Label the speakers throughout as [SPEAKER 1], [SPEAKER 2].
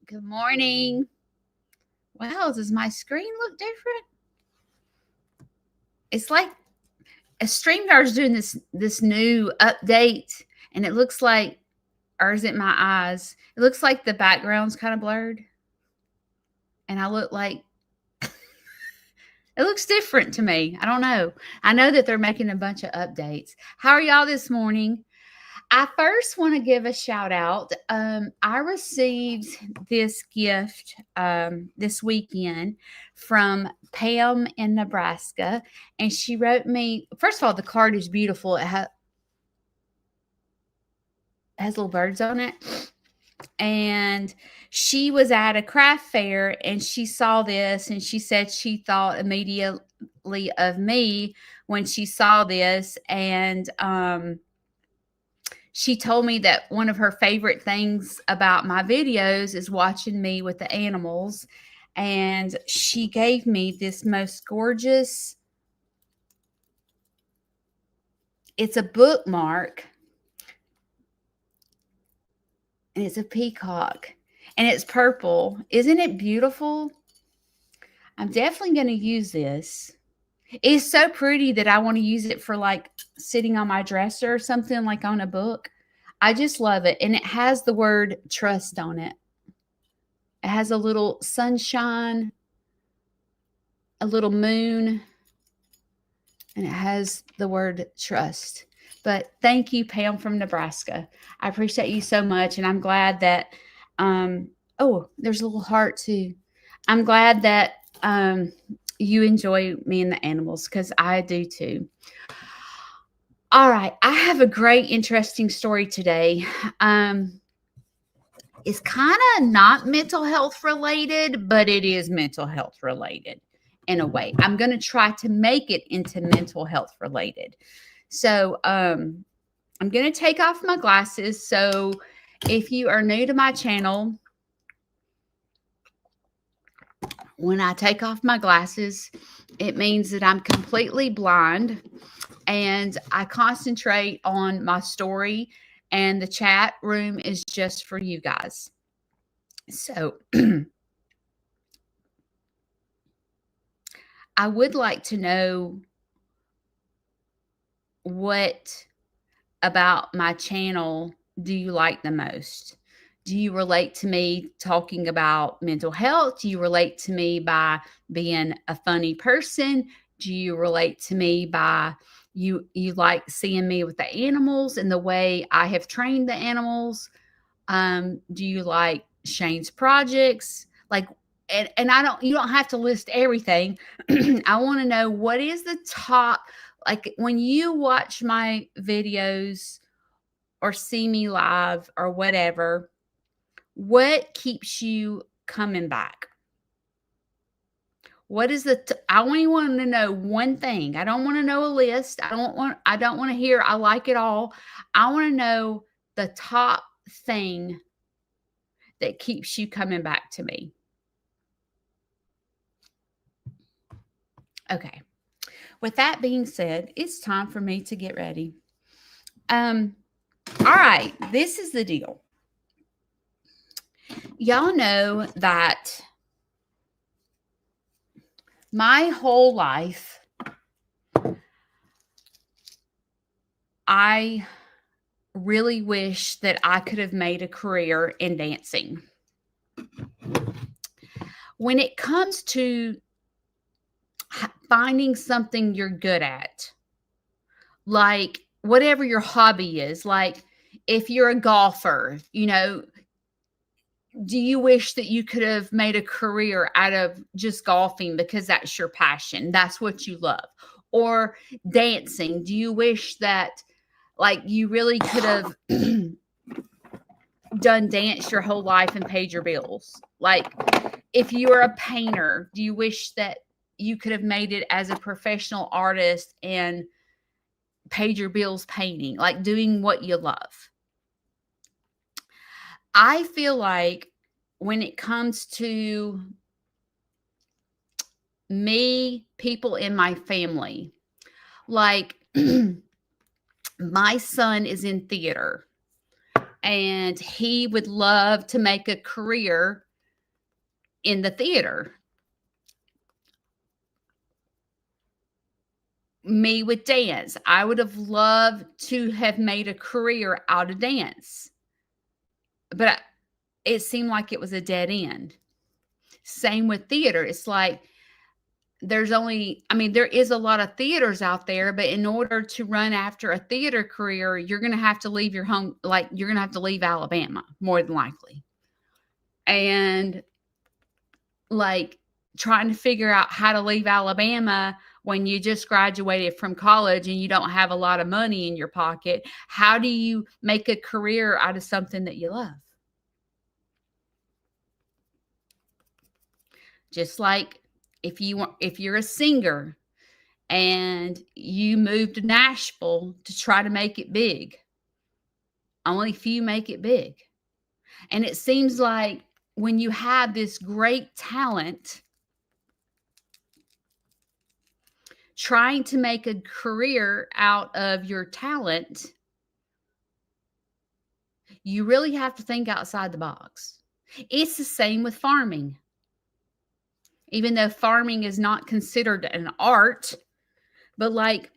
[SPEAKER 1] Good morning. Wow, does my screen look different? It's like a StreamYard's doing this new update, and it looks like, or is it my eyes? It looks like the background's kind of blurred, and I look like it looks different to me. I don't know. I know that they're making a bunch of updates. How are y'all this morning? I first want to give a shout out. I received this gift this weekend from Pam in Nebraska, and she wrote me. First of all, the card is beautiful. It has little birds on it, and she was at a craft fair and she saw this, and she said she thought immediately of me when she saw this, and she told me that one of her favorite things about my videos is watching me with the animals. And she gave me this most gorgeous, it's a bookmark, and it's a peacock, and it's purple. Isn't it beautiful? I'm definitely going to use this. It's so pretty that I want to use it for like sitting on my dresser or something, like on a book. I just love it. And it has the word trust on it. It has a little sunshine, a little moon, and it has the word trust. But thank you, Pam from Nebraska. I appreciate you so much. And I'm glad that, oh, there's a little heart too. I'm glad that you enjoy me and the animals, because I do too. All right. I have a great, interesting story today. It's kind of not mental health related, but it is mental health related in a way. I'm going to try to make it into mental health related. So I'm going to take off my glasses. So if you are new to my channel, when I take off my glasses, it means that I'm completely blind, and I concentrate on my story, and the chat room is just for you guys. So I would like to know what about my channel do you like the most? Do you relate to me talking about mental health? Do you relate to me by being a funny person? Do you relate to me by you like seeing me with the animals and the way I have trained the animals? Do you like Shane's projects? Like, and you don't have to list everything. I want to know, what is the top, like when you watch my videos or see me live or whatever, what keeps you coming back? What is I only want to know one thing. I don't want to know a list. I don't want to hear I like it all. I want to know the top thing that keeps you coming back to me. Okay. With that being said, it's time for me to get ready. All right, this is the deal. Y'all know that my whole life, I really wish that I could have made a career in dancing. When it comes to finding something you're good at, like whatever your hobby is, like if you're a golfer, do you wish that you could have made a career out of just golfing because that's your passion? That's what you love. Or dancing. Do you wish that like you really could have done dance your whole life and paid your bills? Like if you were a painter, do you wish that you could have made it as a professional artist and paid your bills painting, like doing what you love? I feel like when it comes to me, people in my family, like my son is in theater and he would love to make a career in the theater. Me with dance. I would have loved to have made a career out of dance, but it seemed like it was a dead end. Same with theater. It's like there's only, I mean, there is a lot of theaters out there, but in order to run after a theater career, you're going to have to leave your home, like you're going to have to leave Alabama more than likely. And like trying to figure out how to leave Alabama when you just graduated from college and you don't have a lot of money in your pocket. How do you make a career out of something that you love? Just like if you're a singer and you move to Nashville to try to make it big, only few make it big. And it seems like when you have this great talent, trying to make a career out of your talent, you really have to think outside the box. It's the same with farming. Even though farming is not considered an art, but like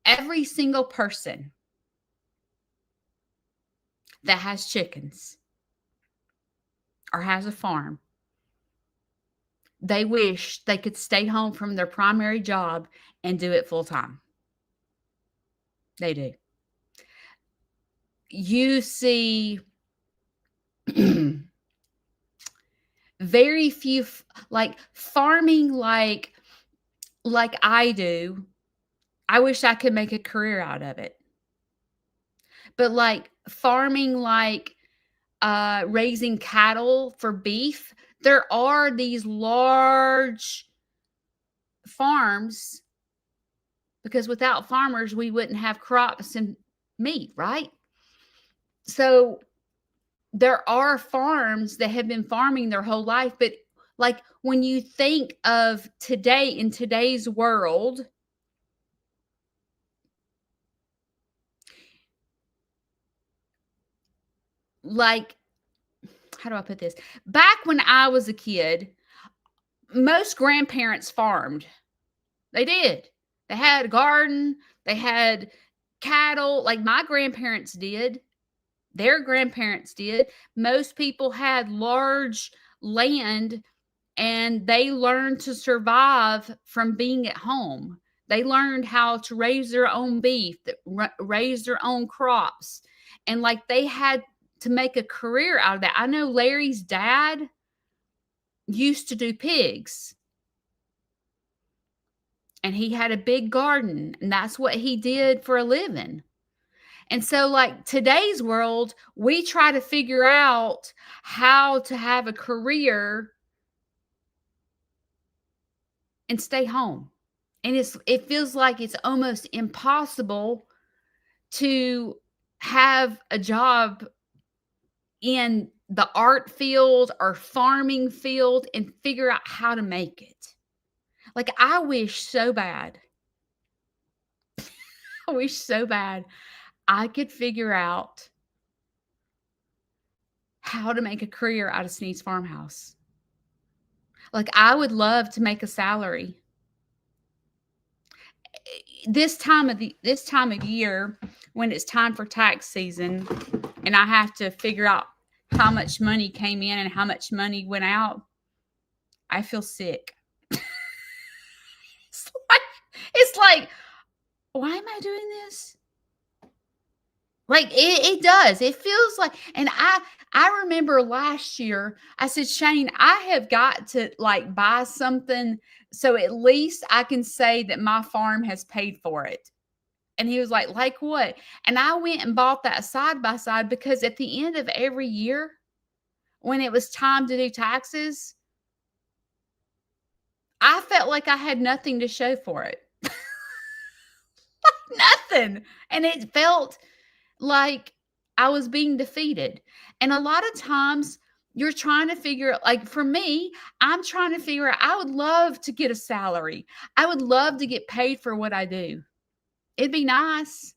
[SPEAKER 1] every single person that has chickens or has a farm, they wish they could stay home from their primary job and do it full time. They do. You see very few like farming like I do. I wish I could make a career out of it. But like farming, like raising cattle for beef, there are these large farms because without farmers, we wouldn't have crops and meat, right? So there are farms that have been farming their whole life, but like when you think of today in today's world, like how do I put this? Back when I was a kid, most grandparents farmed. They did. They had a garden, they had cattle, like my grandparents did. Their grandparents did. Most people had large land and they learned to survive from being at home. They learned how to raise their own beef, raise their own crops. And like they had to make a career out of that. I know Larry's dad used to do pigs. And he had a big garden, and that's what he did for a living. And so, like today's world, we try to figure out how to have a career and stay home. And it feels like it's almost impossible to have a job in the art field or farming field and figure out how to make it. Like I wish so bad. I wish so bad I could figure out how to make a career out of Sneed's Farmhouse. Like I would love to make a salary. This time of year when it's time for tax season and I have to figure out how much money came in and how much money went out, I feel sick. It's like, why am I doing this? Like it does. It feels like, and I remember last year, I said, Shane, I have got to like buy something so at least I can say that my farm has paid for it. And he was like what? And I went and bought that side by side because at the end of every year, when it was time to do taxes, I felt like I had nothing to show for it. Nothing. And it felt like I was being defeated. And a lot of times you're trying to figure, like for me, I'm trying to figure out, I would love to get a salary. I would love to get paid for what I do. It'd be nice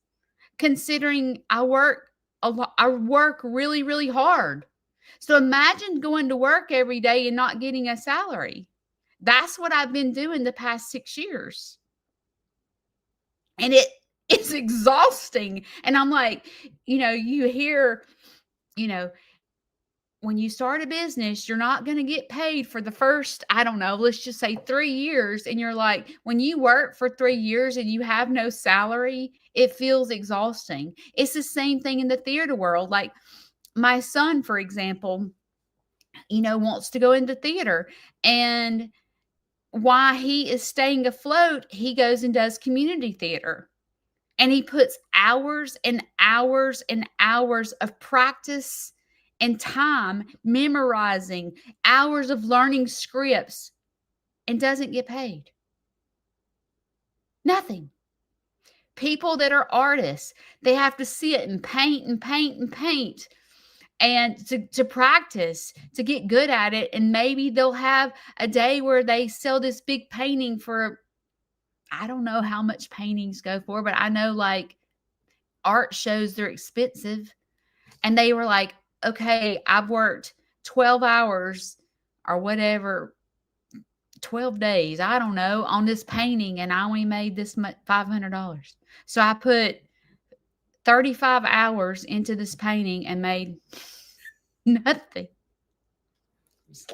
[SPEAKER 1] considering I work a lot. I work really, really hard. So imagine going to work every day and not getting a salary. That's what I've been doing the past 6 years. And it's exhausting. And I'm like, you hear, you know, when you start a business, you're not going to get paid for the first, I don't know, let's just say 3 years. And you're like, when you work for 3 years and you have no salary, it feels exhausting. It's the same thing in the theater world. Like my son, for example, wants to go into theater, and while he is staying afloat, he goes and does community theater. And he puts hours and hours and hours of practice and time memorizing, hours of learning scripts, and doesn't get paid. Nothing. People that are artists, they have to sit and paint and paint and paint and to practice, to get good at it. And maybe they'll have a day where they sell this big painting for, I don't know how much paintings go for, but I know like art shows, they're expensive. And they were like, okay, I've worked 12 hours or whatever, 12 days, I don't know, on this painting, and I only made this much, $500. So I put 35 hours into this painting and made nothing. It's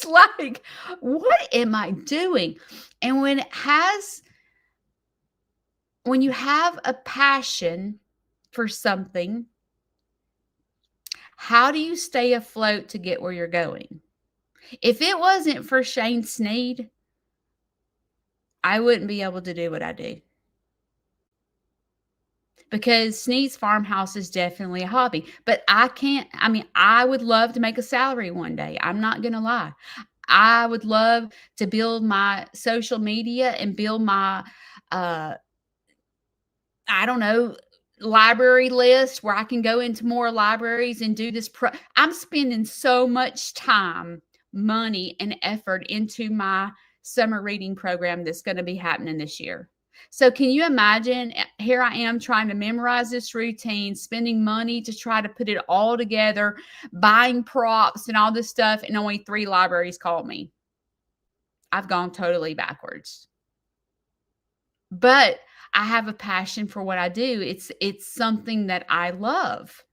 [SPEAKER 1] like, what am I doing? And when you have a passion for something, how do you stay afloat to get where you're going? If it wasn't for Shane Sneed, I wouldn't be able to do what I do. Because Sneed's Farmhouse is definitely a hobby. But I would love to make a salary one day. I'm not going to lie. I would love to build my social media and build my, I don't know, library list where I can go into more libraries and do this. I'm spending so much time, money, and effort into my summer reading program that's going to be happening this year. So can you imagine, here I am trying to memorize this routine, spending money to try to put it all together, buying props and all this stuff, and only 3 libraries called me. I've gone totally backwards. But I have a passion for what I do. It's something that I love.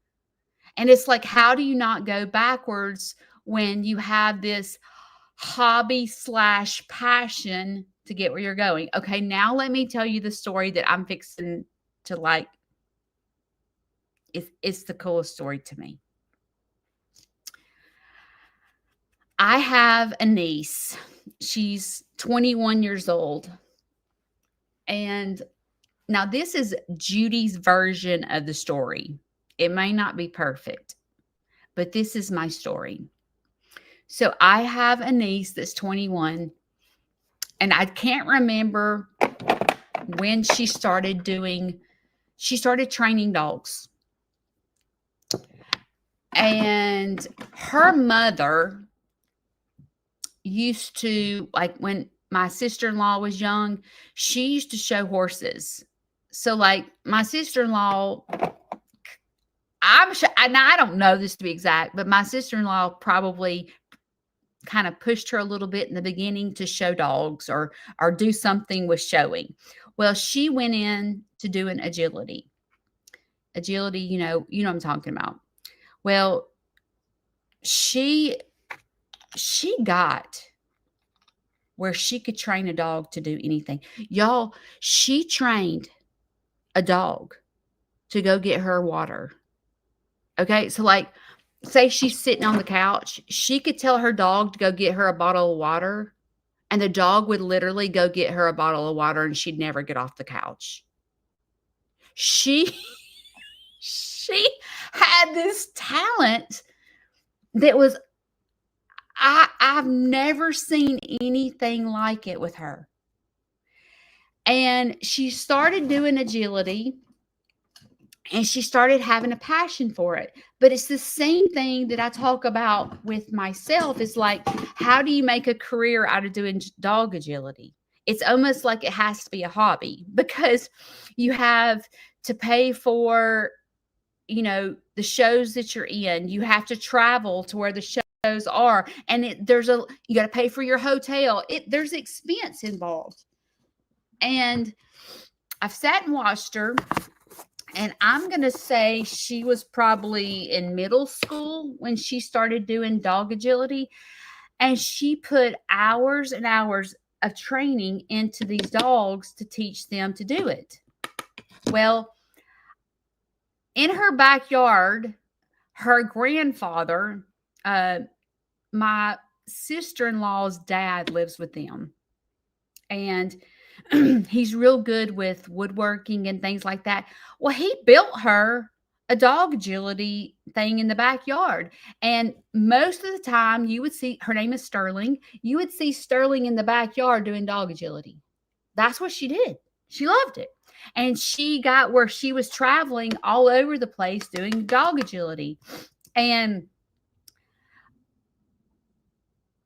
[SPEAKER 1] And it's like, how do you not go backwards when you have this hobby/passion to get where you're going? Okay, now let me tell you the story that I'm fixing to like. It's the coolest story to me. I have a niece. She's 21 years old. And now this is Judy's version of the story. It may not be perfect, but this is my story. So I have a niece that's 21, and I can't remember when she started training dogs. And her mother used to, like when my sister-in-law was young, she used to show horses. So like my sister-in-law, I'm sure, and I don't know this to be exact, but my sister-in-law probably kind of pushed her a little bit in the beginning to show dogs or do something with showing. Well, she went in to do an agility. Agility, you know what I'm talking about. Well, she got where she could train a dog to do anything. Y'all, she trained a dog to go get her water. Okay, so like, say she's sitting on the couch, she could tell her dog to go get her a bottle of water, and the dog would literally go get her a bottle of water, and she'd never get off the couch. She had this talent that was, I've never seen anything like it with her. And she started doing agility, and she started having a passion for it. But it's the same thing that I talk about with myself. It's like, how do you make a career out of doing dog agility? It's almost like it has to be a hobby, because you have to pay for the shows that you're in. You have to travel to where the shows are, and you got to pay for your hotel. There's expense involved. And I've sat and watched her, and I'm going to say she was probably in middle school when she started doing dog agility. And she put hours and hours of training into these dogs to teach them to do it. Well, in her backyard, her grandfather, my sister-in-law's dad, lives with them. And he's real good with woodworking and things like that. Well, he built her a dog agility thing in the backyard. And most of the time you would see, her name is Sterling, you would see Sterling in the backyard doing dog agility. That's what she did. She loved it. And she got where she was traveling all over the place doing dog agility. And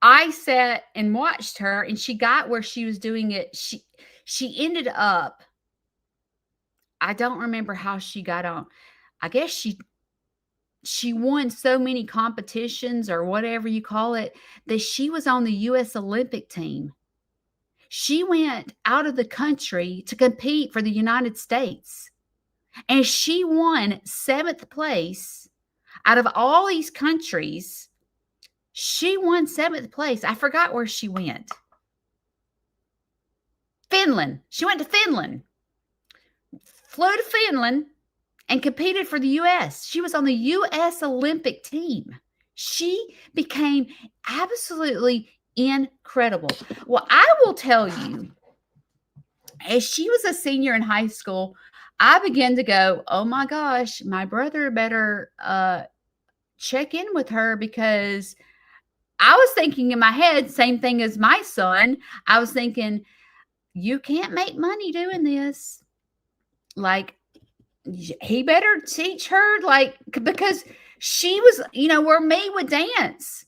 [SPEAKER 1] I sat and watched her, and she got where she was doing it. She ended up, I don't remember how she got on. I guess she won so many competitions or whatever you call it that she was on the U.S. Olympic team. She went out of the country to compete for the United States, and she won 7th place out of all these countries. She won 7th place. I forgot where she went. Finland. She went to Finland, flew to Finland, and competed for the U.S. She was on the U.S. Olympic team. She became absolutely incredible. Well, I will tell you, as she was a senior in high school, I began to go, oh my gosh, my brother better check in with her, because I was thinking in my head, same thing as my son. I was thinking, you can't make money doing this. Like, he better teach her, like, because she was, where me would dance,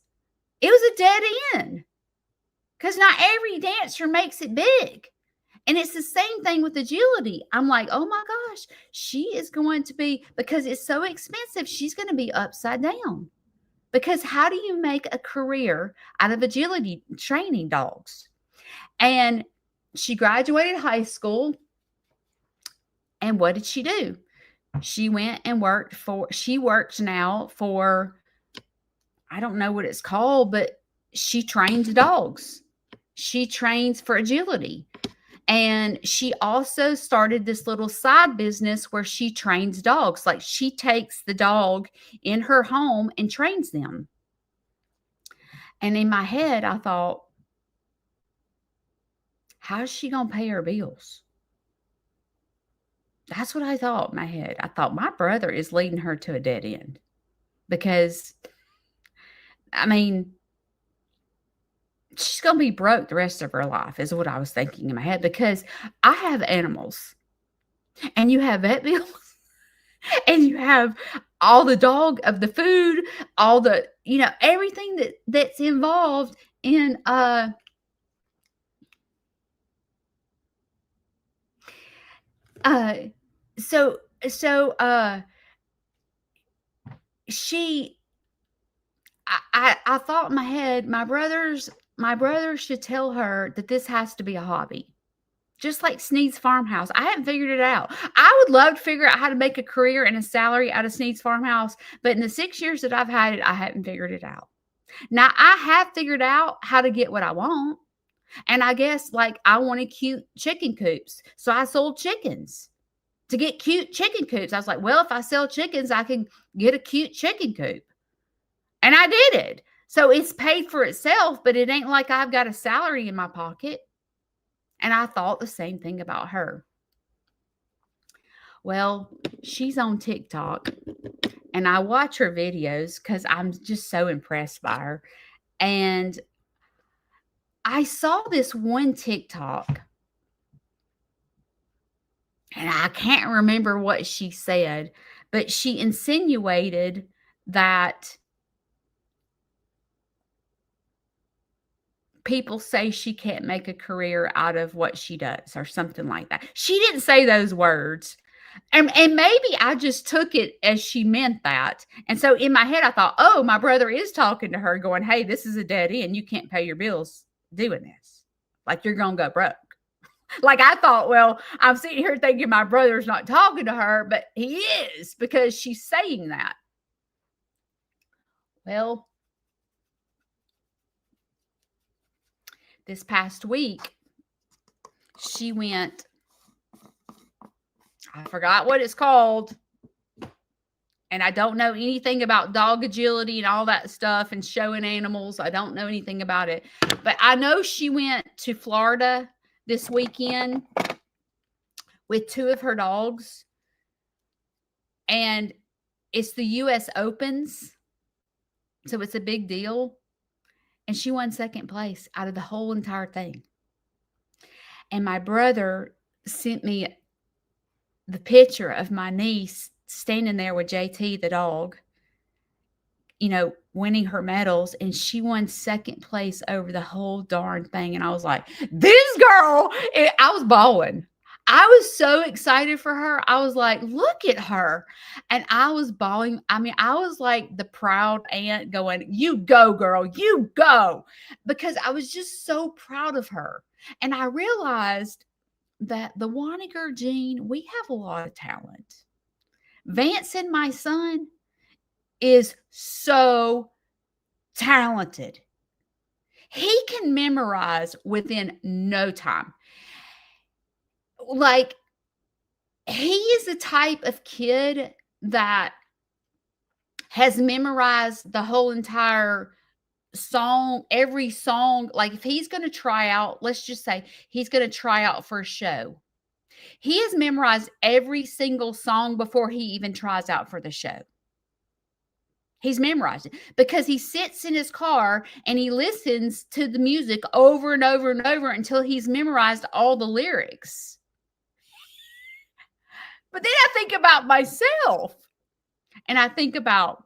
[SPEAKER 1] it was a dead end, because not every dancer makes it big. And it's the same thing with agility. I'm like, oh my gosh, she is going to be, because it's so expensive, she's going to be upside down. Because how do you make a career out of agility training dogs? And she graduated high school. And what did she do? She went and she works now for, I don't know what it's called, but she trains dogs. She trains for agility. And she also started this little side business where she trains dogs. Like, she takes the dog in her home and trains them. And in my head, I thought, how's she going to pay her bills? That's what I thought in my head. I thought, my brother is leading her to a dead end, because, I mean, she's going to be broke the rest of her life, is what I was thinking in my head, because I have animals, and you have vet bills, and you have all the dog of the food, all the, everything that's involved in, I thought in my head, my brother should tell her that this has to be a hobby. Just like Sneed's Farmhouse. I haven't figured it out. I would love to figure out how to make a career and a salary out of Sneed's Farmhouse, but in the 6 years that I've had it, I haven't figured it out. Now, I have figured out how to get what I want. And I guess, like, I wanted cute chicken coops. So I sold chickens to get cute chicken coops. I was like, well, if I sell chickens, I can get a cute chicken coop. And I did it. So it's paid for itself, but it ain't like I've got a salary in my pocket. And I thought the same thing about her. Well, she's on TikTok, and I watch her videos because I'm just so impressed by her. And I saw this one TikTok, and I can't remember what she said, but she insinuated that people say she can't make a career out of what she does, or something like that. She didn't say those words, And maybe I just took it as she meant that. And so in my head, I thought, oh, my brother is talking to her, going, hey, this is a dead end. You can't pay your bills doing this. Like, you're going to go broke. Like, I thought, well, I'm sitting here thinking my brother's not talking to her, but he is, because she's saying that. Well, this past week, she went, I forgot what it's called. And I don't know anything about dog agility and all that stuff and showing animals. I don't know anything about it. But I know she went to Florida this weekend with 2 of her dogs. And it's the US Opens. So it's a big deal. And she won second place out of the whole entire thing. And my brother sent me the picture of my niece standing there with JT, the dog, you know, winning her medals, and she won second place over the whole darn thing. And I was like, this girl, I was bawling. I was so excited for her. I was like, look at her. And I was bawling. I mean, I was like the proud aunt going, you go, girl, you go. Because I was just so proud of her. And I realized that the Wanniger gene, we have a lot of talent. Vance and my son is so talented. He can memorize within no time. Like, he is the type of kid that has memorized the whole entire song, every song. Like, if he's going to try out, let's just say he's going to try out for a show. He has memorized every single song before he even tries out for the show. He's memorized it because he sits in his car and he listens to the music over and over and over until he's memorized all the lyrics. But then I think about myself, and I think about,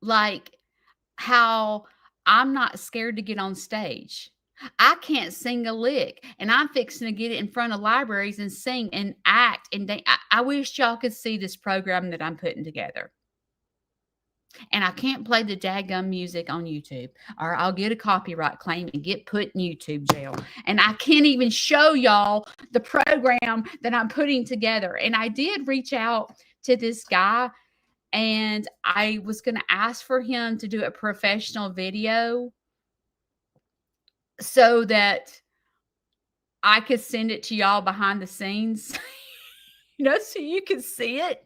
[SPEAKER 1] like, how I'm not scared to get on stage. I can't sing a lick, and I'm fixing to get it in front of libraries and sing and act. And I wish y'all could see this program that I'm putting together. And I can't play the daggum music on YouTube, or I'll get a copyright claim and get put in YouTube jail. And I can't even show y'all the program that I'm putting together. And I did reach out to this guy, and I was going to ask for him to do a professional video so that I could send it to y'all behind the scenes, so you can see it.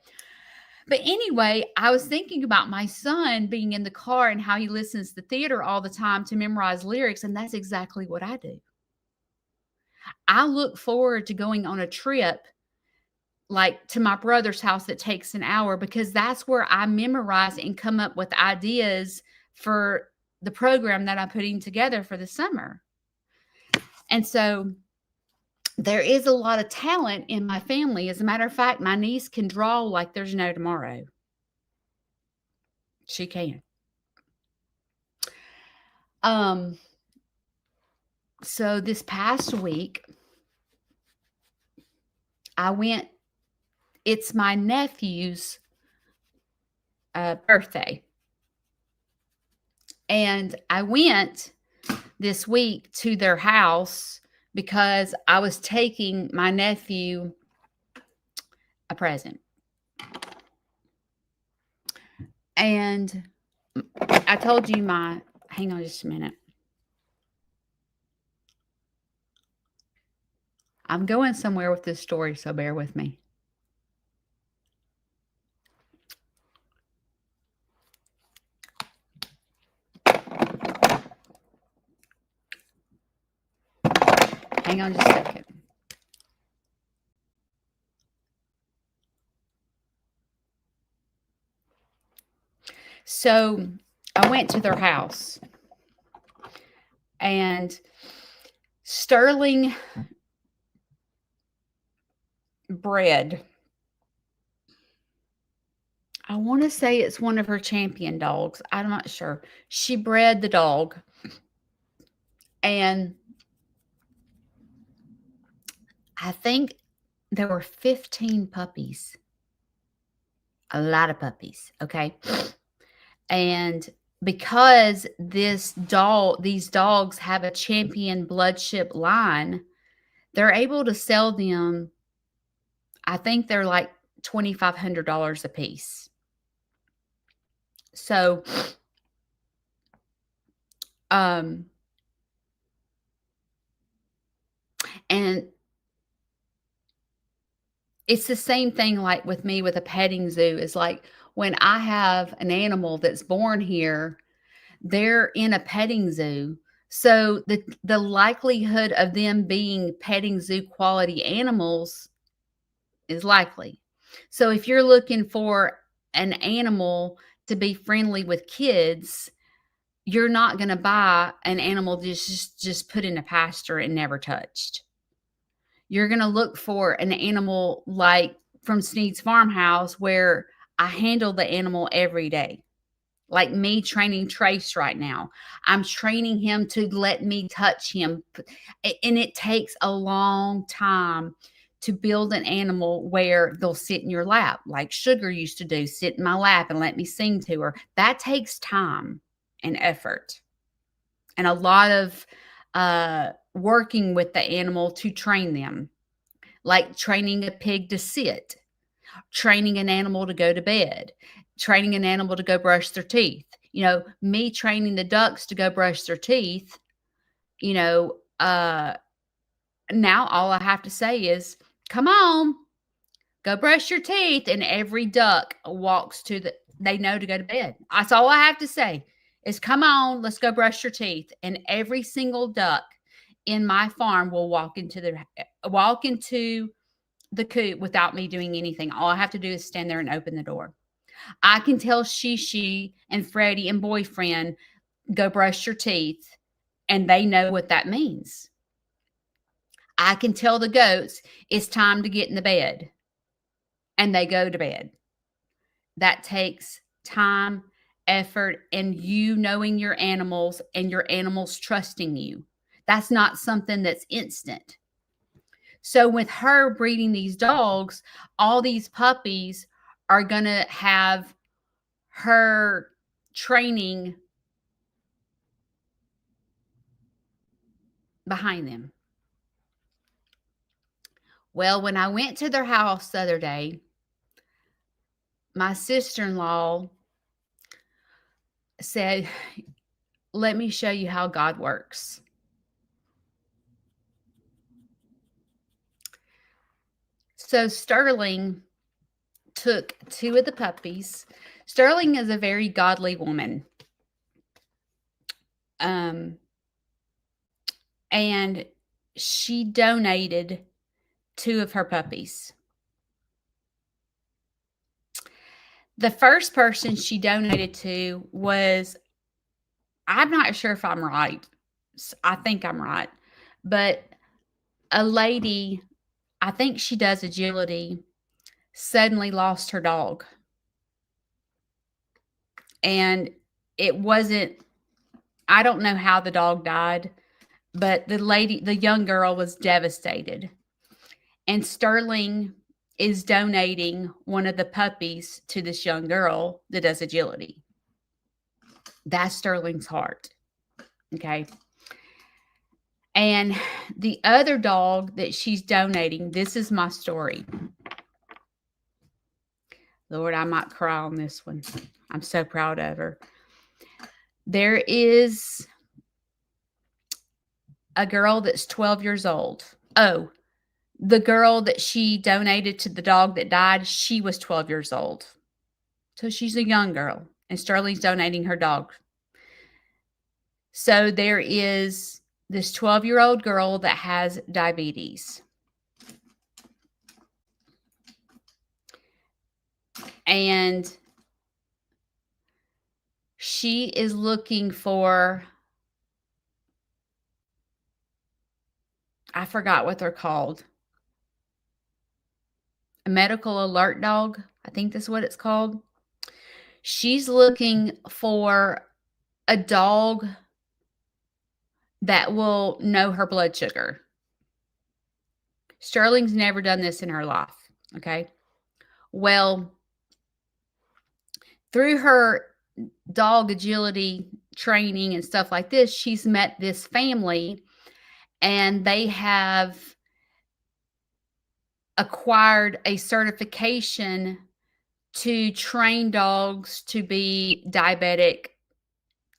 [SPEAKER 1] But anyway, I was thinking about my son being in the car and how he listens to theater all the time to memorize lyrics. And that's exactly what I do. I look forward to going on a trip, like to my brother's house that takes an hour, because that's where I memorize and come up with ideas for the program that I'm putting together for the summer. And so there is a lot of talent in my family. As a matter of fact, my niece can draw like there's no tomorrow. She can. So this past week, it's my nephew's birthday. And I went this week to their house because I was taking my nephew a present. And I told you hang on just a minute. I'm going somewhere with this story, so bear with me. Hang on just a second. So I went to their house, and Sterling bred, I want to say it's one of her champion dogs. I'm not sure. She bred the dog, and I think There were 15 puppies. A lot of puppies, okay? And because these dogs have a champion bloodship line, they're able to sell them. I think they're like $2,500 a piece. So, um, and it's the same thing like with me with a petting zoo. Is like when I have an animal that's born here, they're in a petting zoo. So the likelihood of them being petting zoo quality animals is likely. So if you're looking for an animal to be friendly with kids, you're not going to buy an animal just put in a pasture and never touched. You're going to look for an animal like from Sneed's Farmhouse where I handle the animal every day. Like me training Trace right now. I'm training him to let me touch him. And it takes a long time to build an animal where they'll sit in your lap, like Sugar used to do, sit in my lap and let me sing to her. That takes time and effort and a lot of working with the animal to train them, like training a pig to sit, training an animal to go to bed, training an animal to go brush their teeth. Me training the ducks to go brush their teeth, you know, now all I have to say is, come on, go brush your teeth. And every duck walks they know to go to bed. That's all I have to say is, come on, let's go brush your teeth. And every single duck in my farm will walk into the coop without me doing anything. All I have to do is stand there and open the door. I can tell Shishi and Freddie and Boyfriend, go brush your teeth, and they know what that means. I can tell the goats it's time to get in the bed, and they go to bed. That takes time, effort, and you knowing your animals and your animals trusting you. That's not something that's instant. So with her breeding these dogs, all these puppies are going to have her training behind them. Well, when I went to their house the other day, my sister-in-law said, let me show you how God works. So Sterling took 2 of the puppies. Sterling is a very godly woman. And she donated 2 of her puppies. The first person she donated to was, I'm not sure if I'm right. I think I'm right. But a lady, I think she does agility, suddenly lost her dog. And it wasn't, I don't know how the dog died, but the young girl was devastated. And Sterling is donating one of the puppies to this young girl that does agility. That's Sterling's heart. Okay. And the other dog that she's donating, this is my story. Lord, I might cry on this one. I'm so proud of her. There is a girl that's 12 years old. Oh, the girl that she donated to the dog that died, she was 12 years old. So she's a young girl, and Sterling's donating her dog. So there is this 12-year-old girl that has diabetes. And she is looking for, I forgot what they're called. A medical alert dog. I think that's what it's called. She's looking for a dog that will know her blood sugar. Sterling's never done this in her life. Okay. Well, through her dog agility training and stuff like this, she's met this family and they have acquired a certification to train dogs to be diabetic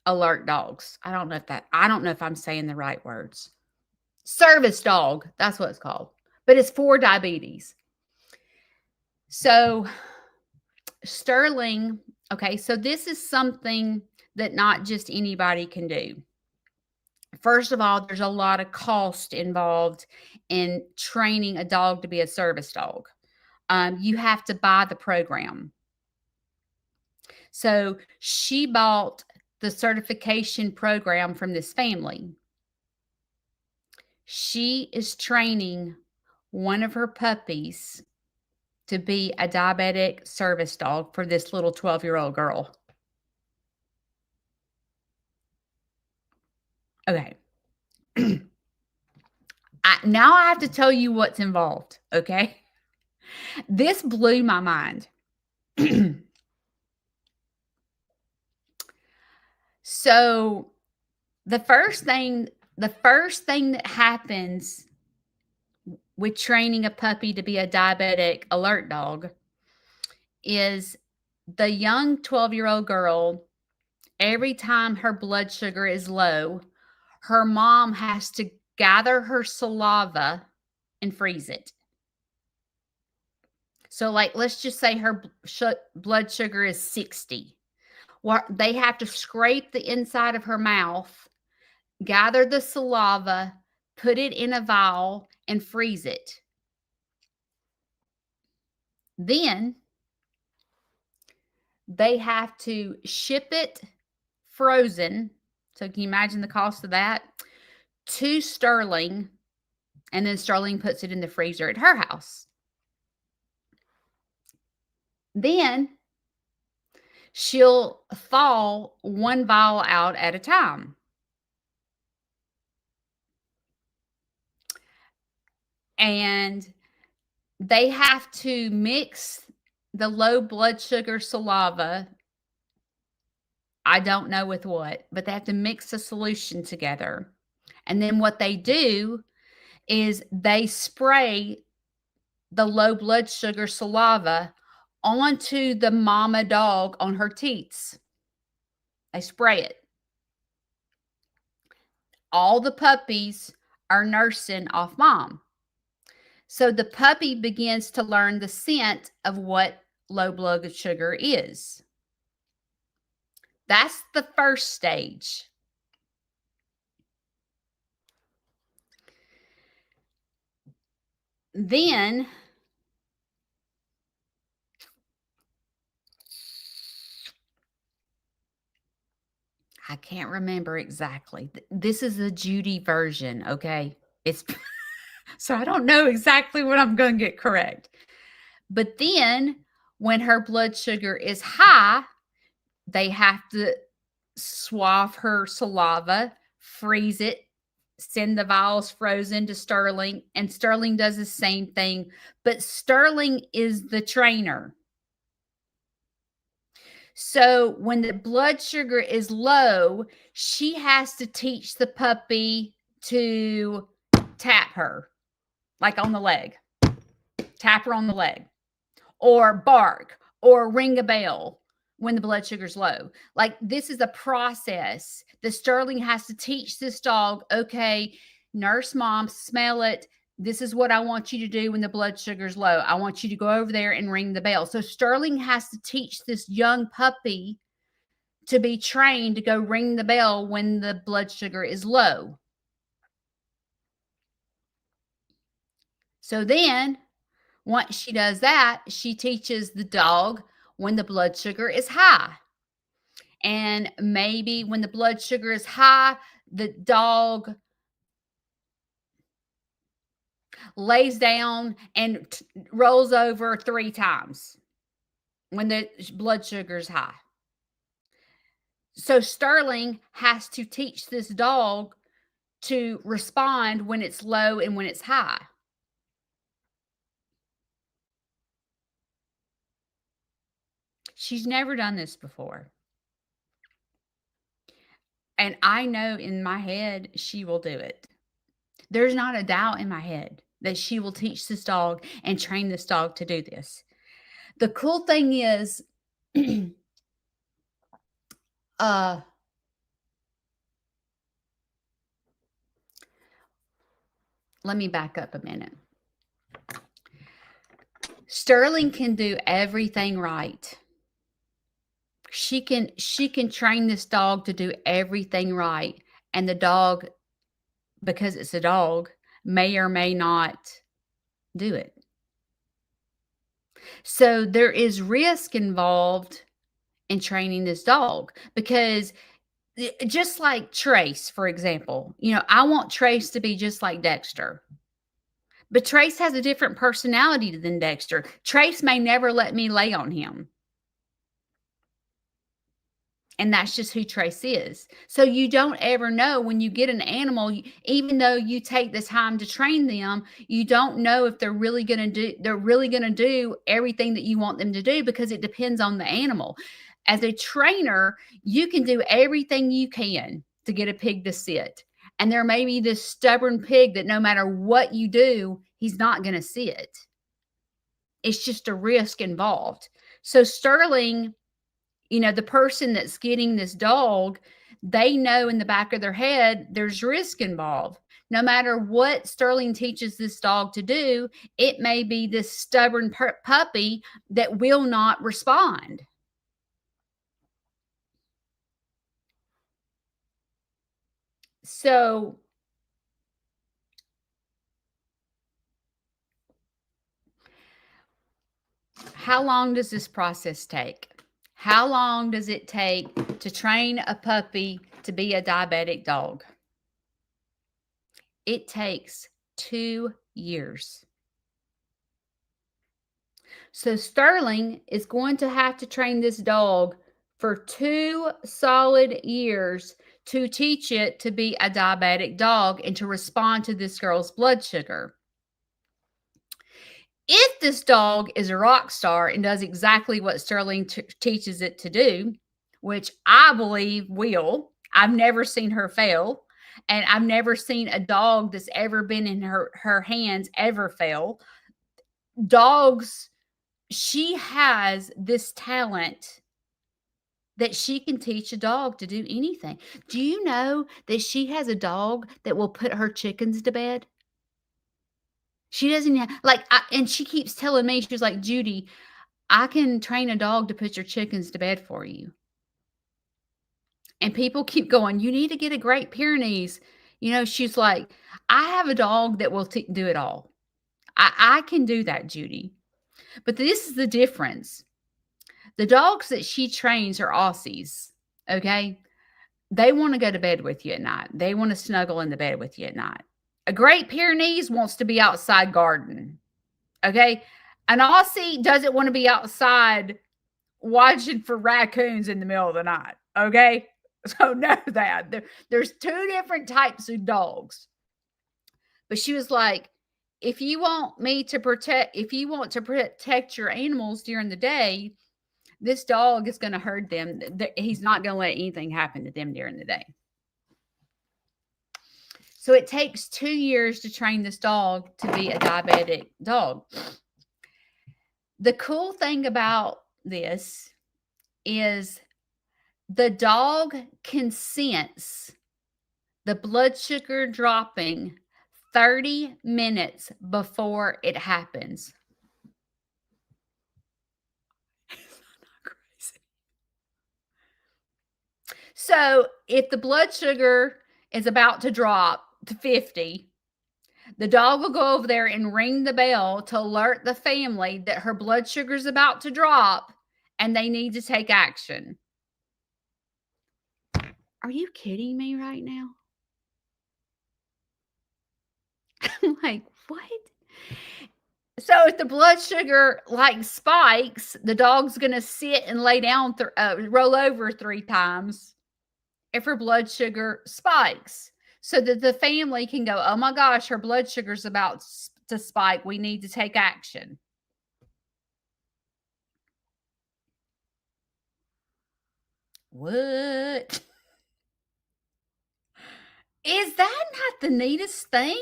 [SPEAKER 1] alert dogs. I don't know if I'm saying the right words. Service dog, that's what it's called. But it's for diabetes. So Sterling, okay, so this is something that not just anybody can do. First of all, there's a lot of cost involved in training a dog to be a service dog. You have to buy the program. So she bought the certification program from this family. She is training one of her puppies to be a diabetic service dog for this little 12-year-old girl. Okay. Now I have to tell you what's involved, okay? This blew my mind. So the first thing that happens with training a puppy to be a diabetic alert dog is the young 12-year-old girl, every time her blood sugar is low, her mom has to gather her saliva and freeze it. So, like, let's just say her blood sugar is 60. Well, they have to scrape the inside of her mouth, gather the saliva, put it in a vial, and freeze it. Then they have to ship it frozen. So can you imagine the cost of that? To Sterling, and then Sterling puts it in the freezer at her house. Then she'll thaw one vial out at a time. And they have to mix the low blood sugar saliva. I don't know with what, but they have to mix the solution together. And then what they do is they spray the low blood sugar saliva onto the mama dog on her teats. They spray it. All the puppies are nursing off mom. So the puppy begins to learn the scent of what low blood sugar is. That's the first stage. Then I can't remember exactly. This is the Judy version, okay? It's so I don't know exactly what I'm going to get correct. But then when her blood sugar is high, they have to swab her saliva, freeze it, send the vials frozen to Sterling, and Sterling does the same thing, but Sterling is the trainer. So when the blood sugar is low, she has to teach the puppy to tap her, like on the leg, tap her on the leg, or bark, or ring a bell when the blood sugar's low. Like, this is a process that Sterling has to teach this dog. Okay, nurse mom, smell it. This is what I want you to do when the blood sugar's low. I want you to go over there and ring the bell. So Sterling has to teach this young puppy to be trained to go ring the bell when the blood sugar is low. So then, once she does that, she teaches the dog when the blood sugar is high. And maybe when the blood sugar is high, the dog lays down and rolls over 3 times when the blood sugar is high. So Sterling has to teach this dog to respond when it's low and when it's high. She's never done this before. And I know in my head she will do it. There's not a doubt in my head that she will teach this dog and train this dog to do this. The cool thing is, uh, let me back up a minute. Sterling can do everything right. She can train this dog to do everything right, and the dog, because it's a dog, may or may not do it. So there is risk involved in training this dog because just like Trace, for example, I want Trace to be just like Dexter. But Trace has a different personality than Dexter. Trace may never let me lay on him. And that's just who Trace is. So you don't ever know when you get an animal, even though you take the time to train them, you don't know if they're really going to do everything that you want them to do, because it depends on the animal. As a trainer, you can do everything you can to get a pig to sit. And there may be this stubborn pig that no matter what you do, he's not going to sit. It's just a risk involved. So Sterling, the person that's getting this dog, they know in the back of their head there's risk involved. No matter what Sterling teaches this dog to do, it may be this stubborn puppy that will not respond. So how long does this process take? How long does it take to train a puppy to be a diabetic dog? It takes 2 years. So Sterling is going to have to train this dog for 2 solid years to teach it to be a diabetic dog and to respond to this girl's blood sugar. If this dog is a rock star and does exactly what Sterling teaches it to do, which I believe will, I've never seen her fail, and I've never seen a dog that's ever been in her hands ever fail. Dogs, she has this talent that she can teach a dog to do anything. Do you know that she has a dog that will put her chickens to bed? She doesn't and she keeps telling me, she's like, "Judy, I can train a dog to put your chickens to bed for you." And people keep going, "You need to get a Great Pyrenees." She's like, "I have a dog that will do it all. I can do that, Judy." But this is the difference. The dogs that she trains are Aussies, okay? They wanna go to bed with you at night. They wanna snuggle in the bed with you at night. A Great Pyrenees wants to be outside garden, okay? An Aussie doesn't wanna be outside watching for raccoons in the middle of the night, okay? So know that. There's 2 different types of dogs. But she was like, if you want to protect your animals during the day, this dog is going to hurt them. He's not going to let anything happen to them during the day. So it takes 2 years to train this dog to be a diabetic dog. The cool thing about this is the dog can sense the blood sugar dropping 30 minutes before it happens. Crazy. So if the blood sugar is about to drop to 50, the dog will go over there and ring the bell to alert the family that her blood sugar is about to drop and they need to take action. Are you kidding me right now? I'm like, what? So if the blood sugar spikes, the dog's going to sit and lay down, roll over 3 times if her blood sugar spikes, so that the family can go, "Oh my gosh, her blood sugar's about to spike. We need to take action." What? Is that not the neatest thing?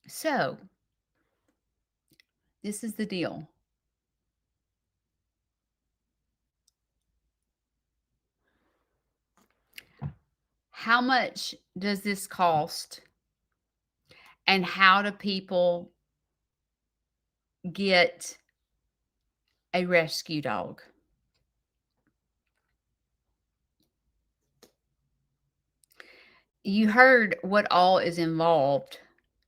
[SPEAKER 1] So, this is the deal. How much does this cost? And how do people get a rescue dog? You heard what all is involved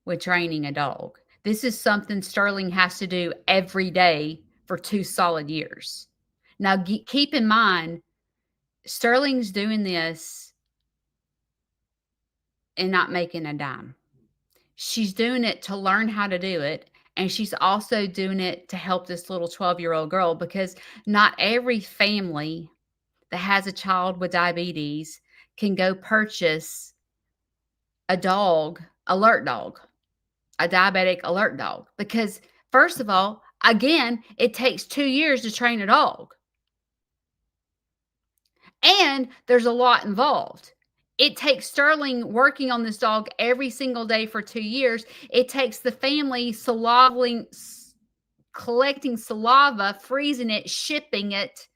[SPEAKER 1] with training a dog. This is something Sterling has to do every day for 2 solid years. Now, keep in mind, Sterling's doing this and not making a dime. She's doing it to learn how to do it, and she's also doing it to help this little 12-year-old girl because not every family that has a child with diabetes can go purchase a dog, alert dog, a diabetic alert dog. Because, first of all, again, it takes 2 years to train a dog. And there's a lot involved. It takes Sterling working on this dog every single day for 2 years. It takes the family collecting saliva, freezing it, shipping it.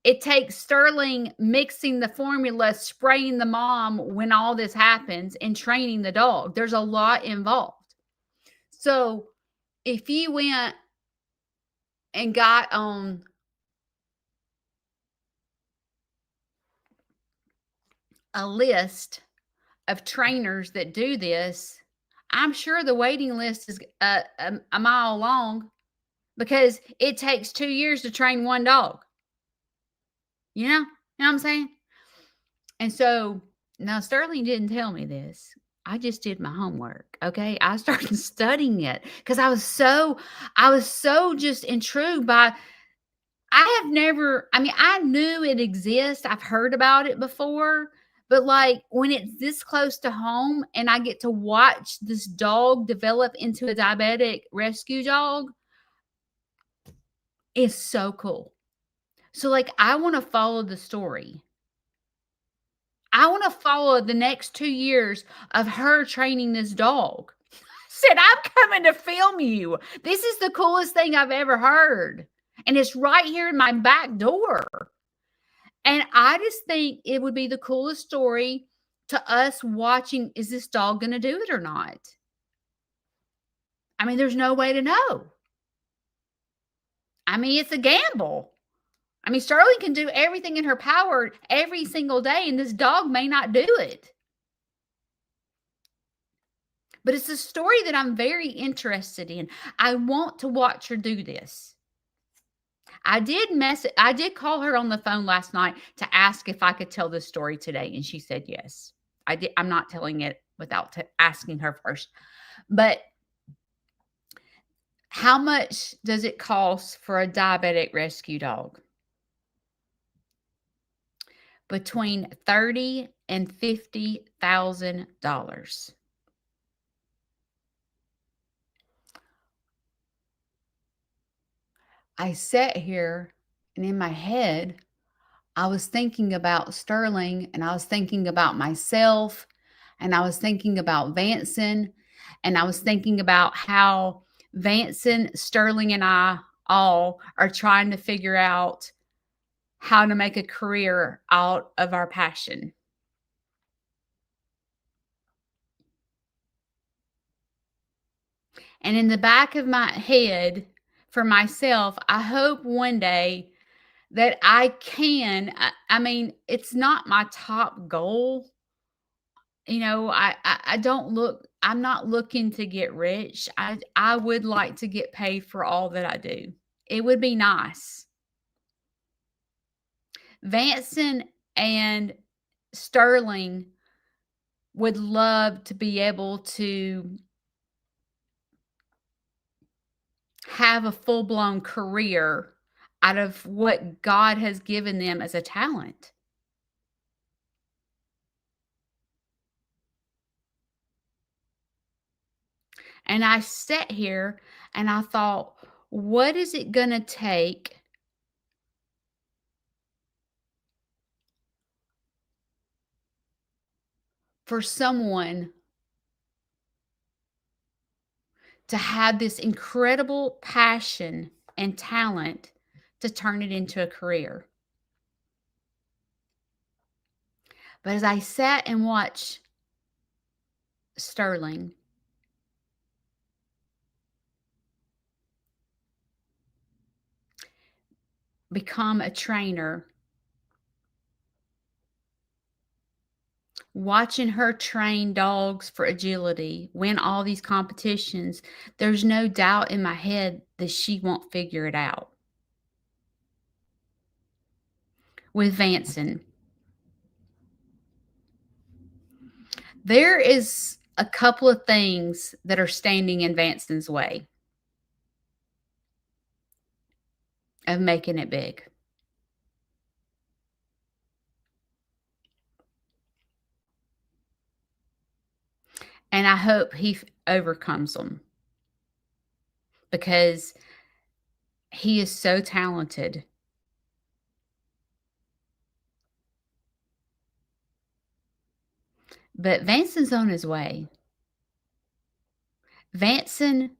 [SPEAKER 1] It takes Sterling mixing the formula, spraying the mom when all this happens, and training the dog. There's a lot involved. So if you went and got on a list of trainers that do this, I'm sure the waiting list is a mile long because it takes 2 years to train one dog. You know what I'm saying? And so now Sterling didn't tell me this. I just did my homework. Okay. I started studying it because I was so just intrigued by I have never, I mean, I knew it exists. I've heard about it before, but like when it's this close to home and I get to watch this dog develop into a diabetic rescue dog, it's so cool. So, like, I want to follow the story. I want to follow the next 2 years of her training this dog. Said, I'm coming to film you. This is the coolest thing I've ever heard. And it's right here in my back door. And I just think it would be the coolest story to us watching, is this dog going to do it or not? I mean, there's no way to know. I mean, it's a gamble. I mean, Sterling can do everything in her power every single day, and this dog may not do it. But it's a story that I'm very interested in. I want to watch her do this. I did call her on the phone last night to ask if I could tell this story today, and she said yes. I'm not telling it without asking her first. But how much does it cost for a diabetic rescue dog? Between $30,000 and $50,000. I sat here and in my head, I was thinking about Sterling and I was thinking about myself and I was thinking about Vanson and I was thinking about how Vanson, Sterling, and I all are trying to figure out how to make a career out of our passion. And in the back of my head, for myself, I hope one day that I can. I mean, it's not my top goal. You know, I don't look. I'm not looking to get rich. I would like to get paid for all that I do. It would be nice. Vanson and Sterling would love to be able to have a full-blown career out of what God has given them as a talent. And I sat here and I thought, what is it going to take for someone to have this incredible passion and talent to turn it into a career. But as I sat and watched Sterling become a trainer, watching her train dogs for agility, win all these competitions, there's no doubt in my head that she won't figure it out. With Vanson, there is a couple of things that are standing in Vanson's way of making it big. And I hope he overcomes them because he is so talented. But Vanson's on his way. Vanson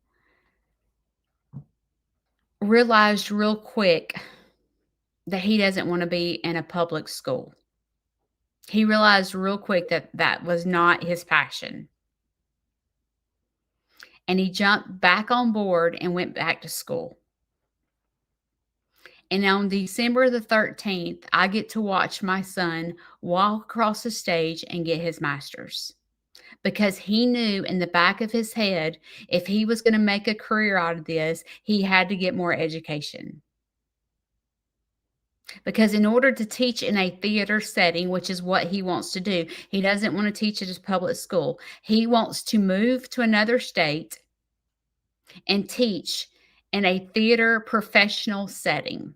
[SPEAKER 1] realized real quick that he doesn't want to be in a public school. He realized real quick that that was not his passion. And he jumped back on board and went back to school. And on December the 13th, I get to watch my son walk across the stage and get his master's. Because he knew in the back of his head, if he was going to make a career out of this, he had to get more education. Because in order to teach in a theater setting, which is what he wants to do, he doesn't want to teach at his public school. He wants to move to another state and teach in a theater professional setting.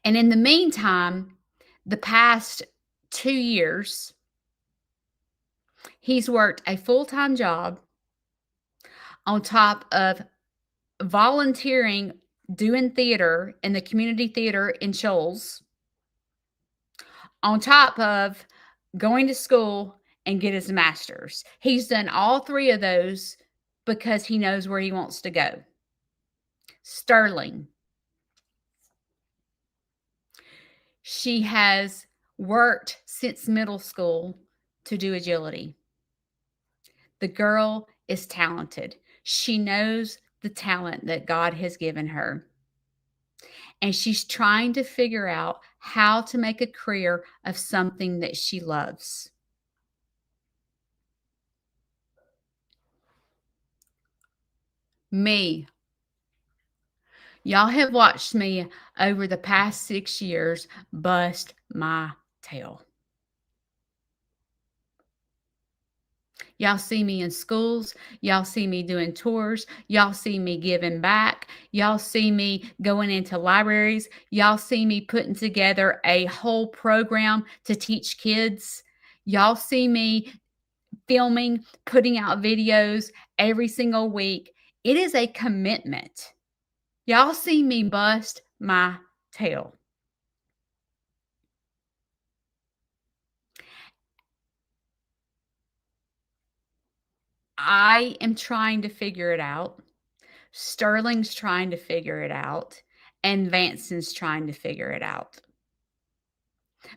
[SPEAKER 1] And in the meantime, the past 2 years, he's worked a full-time job on top of volunteering, doing theater in the community theater in Shoals, on top of going to school and get his master's. He's done all 3 of those because he knows where he wants to go. Sterling. She has worked since middle school to do agility. The girl is talented. She knows the talent that God has given her. And she's trying to figure out how to make a career of something that she loves. Me. Y'all have watched me over the past 6 years bust my tail. Y'all see me in schools. Y'all see me doing tours. Y'all see me giving back. Y'all see me going into libraries. Y'all see me putting together a whole program to teach kids. Y'all see me filming, putting out videos every single week. It is a commitment. Y'all see me bust my tail. I am trying to figure it out. Sterling's trying to figure it out. And Vanson's trying to figure it out.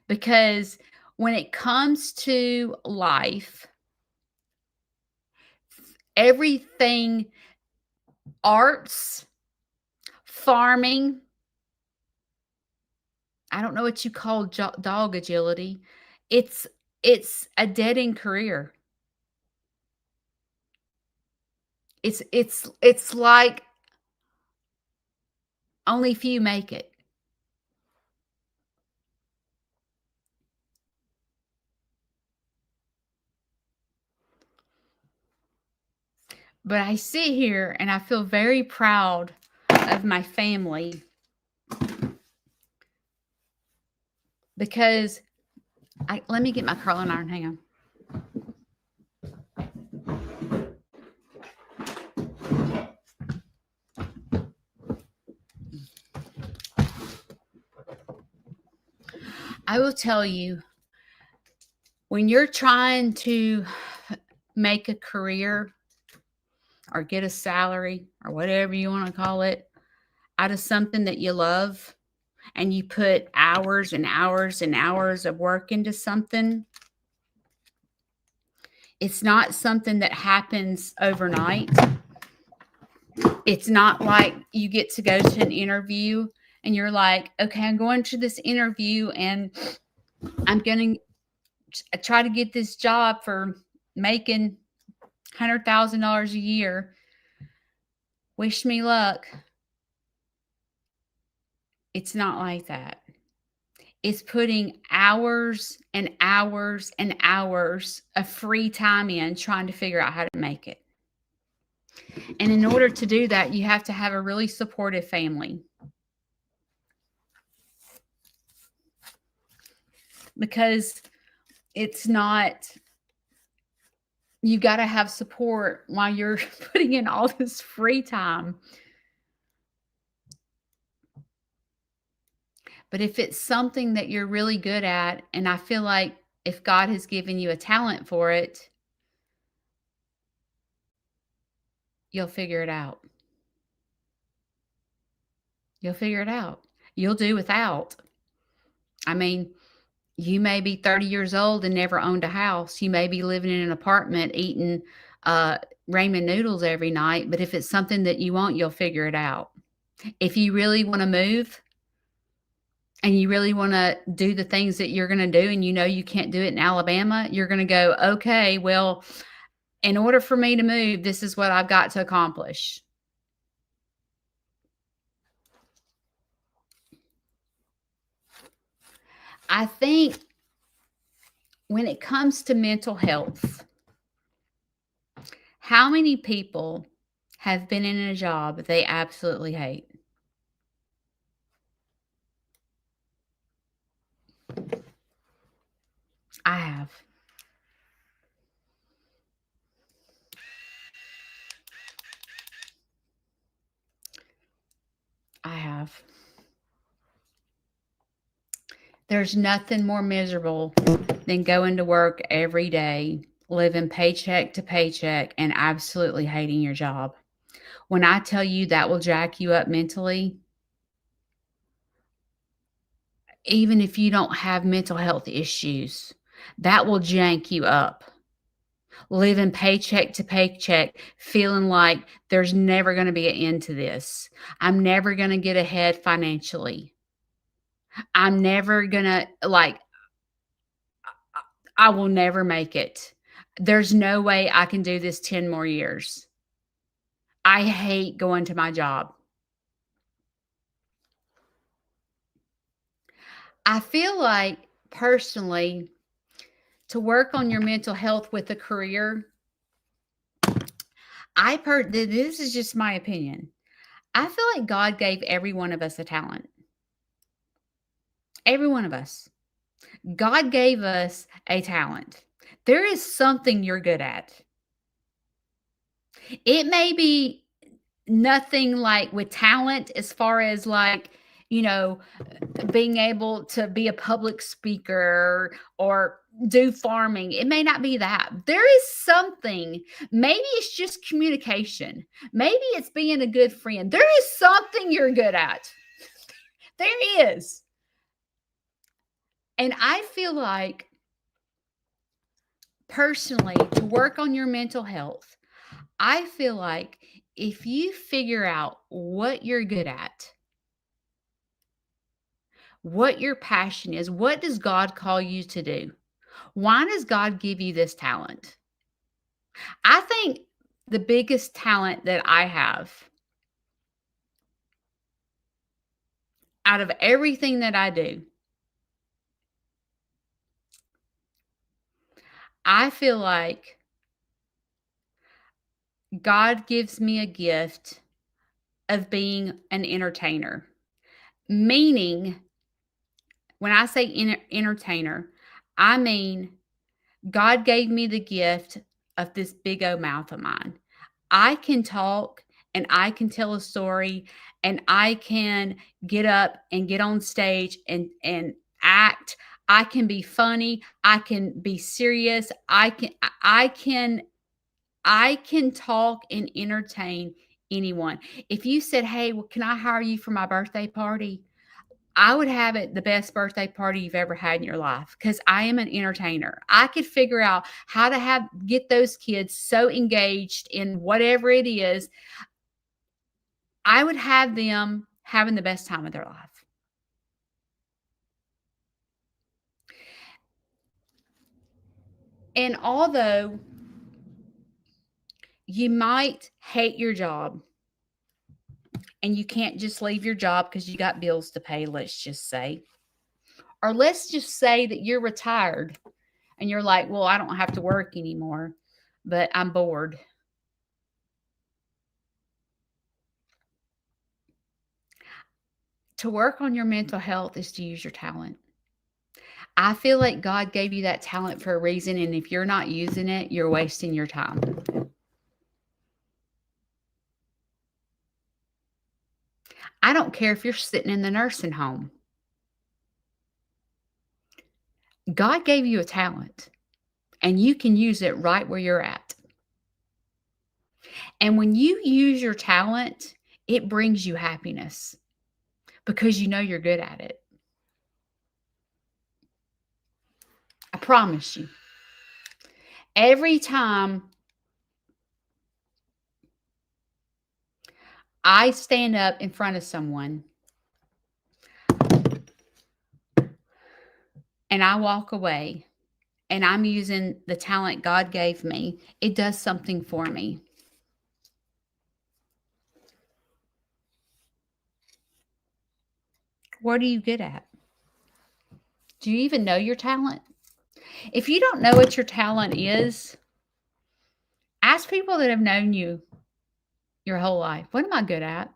[SPEAKER 1] Because when it comes to life, everything, arts, farming, I don't know what you call dog agility. It's a dead end career. It's like only few make it. But I sit here and I feel very proud of my family because let me get my curling iron. Hang on. I will tell you, When you're trying to make a career or get a salary or whatever you want to call it out of something that you love, and you put hours and hours and hours of work into something, it's not something that happens overnight. It's not like you get to go to an interview and you're like, okay, I'm going to this interview and I'm going to try to get this job for making $100,000 a year. Wish me luck. It's not like that. It's putting hours and hours and hours of free time in trying to figure out how to make it. And in order to do that, you have to have a really supportive family. Because it's not, you got to have support while you're putting in all this free time. But if it's something that you're really good at, and I feel like if God has given you a talent for it, you'll figure it out. You'll figure it out. You'll do without. I mean, you may be 30 years old and never owned a house. You may be living in an apartment eating ramen noodles every night. But if it's something that you want, you'll figure it out. If you really want to move and you really want to do the things that you're going to do and you know you can't do it in Alabama, you're going to go, okay, well, in order for me to move, this is what I've got to accomplish. I think when it comes to mental health, how many people have been in a job they absolutely hate? I have. I have. There's nothing more miserable than going to work every day, living paycheck to paycheck, and absolutely hating your job. When I tell you that will jack you up mentally, even if you don't have mental health issues, that will jank you up. Living paycheck to paycheck, feeling like there's never going to be an end to this. I'm never going to get ahead financially. I'm never going to, like, I will never make it. There's no way I can do this 10 more years. I hate going to my job. I feel like personally, to work on your mental health with a career, this is just my opinion. I feel like God gave every one of us a talent. Every one of us. God gave us a talent. There is something you're good at. It may be nothing like with talent as far as like, you know, being able to be a public speaker or do farming. It may not be that. There is something. Maybe it's just communication. Maybe it's being a good friend. There is something you're good at. There is. And I feel like personally, to work on your mental health, I feel like if you figure out what you're good at, what your passion is, what does God call you to do? Why does God give you this talent? I think the biggest talent that I have out of everything that I do, I feel like God gives me a gift of being an entertainer. Meaning, when I say entertainer, I mean God gave me the gift of this big old mouth of mine. I can talk and I can tell a story and I can get up and get on stage and act. I can be funny. I can be serious. I can talk and entertain anyone. If you said, "Hey, well, can I hire you for my birthday party?" I would have it the best birthday party you've ever had in your life because I am an entertainer. I could figure out how to get those kids so engaged in whatever it is. I would have them having the best time of their life. And although you might hate your job and you can't just leave your job because you got bills to pay, let's just say, or let's just say that you're retired and you're like, well, I don't have to work anymore, but I'm bored. To work on your mental health is to use your talent. I feel like God gave you that talent for a reason, and if you're not using it, you're wasting your time. I don't care if you're sitting in the nursing home. God gave you a talent, and you can use it right where you're at. And when you use your talent, it brings you happiness because you know you're good at it. I promise you. Every time I stand up in front of someone and I walk away and I'm using the talent God gave me, it does something for me. What are you good at? Do you even know your talent? If you don't know what your talent is, ask people that have known you your whole life. What am I good at?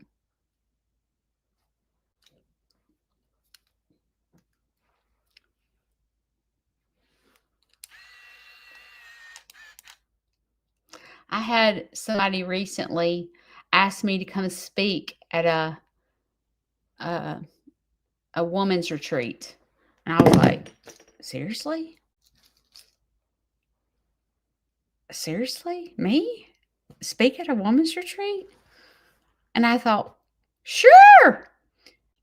[SPEAKER 1] I had somebody recently ask me to come speak at a woman's retreat. And I was like, seriously? Seriously? Me? Speak at a woman's retreat? And I thought, sure.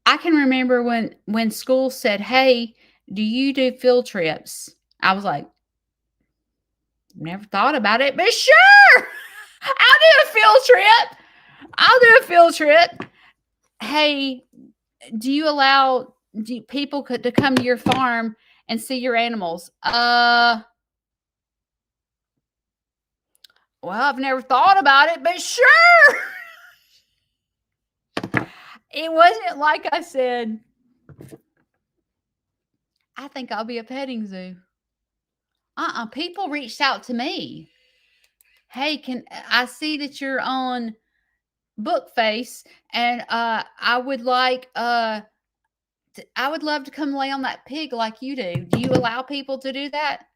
[SPEAKER 1] I can remember when school said, "Hey, do you do field trips?" I was like, never thought about it, but sure. I'll do a field trip. I'll do a field trip. Hey, do you allow people to come to your farm and see your animals? Well, I've never thought about it, but sure. It wasn't like I said, I think I'll be a petting zoo. People reached out to me. Hey, can I see that you're on Bookface and I would like I would love to come lay on that pig like you do. Do you allow people to do that?